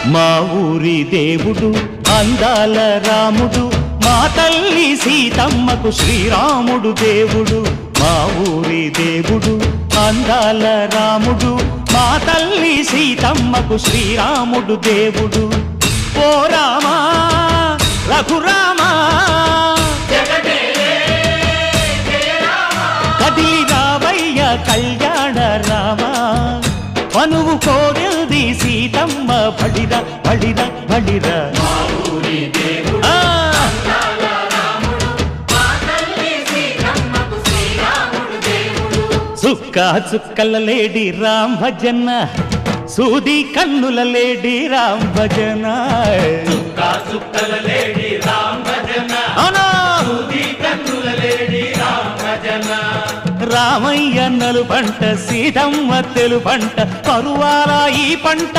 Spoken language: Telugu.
మా ఊరి దేవుడు అందాల రాముడు, మా తల్లి సీతమ్మకు శ్రీరాముడు దేవుడు. మా ఊరి దేవుడు అందాల రాముడు, మా తల్లి సీతమ్మకు శ్రీరాముడు దేవుడు. ఓ రామా రఘురామా కదిలి రావయ్య కళ్యాణ రామా, పనువు కోరింది సీతమ్మ బడిరా బడిరా బడిరా. చుక్క చుక్కల లేడి రామ్ భజన, సూది కన్నుల లేడి రామ్ భజన. చుక్కల లేడి రామ్ భజన, సూది కన్నుల లేడి రామ్ భజన. రామయ్య నలు పంట, సీతమ్మ తెలు పంట, పరువాల ఈ పంట.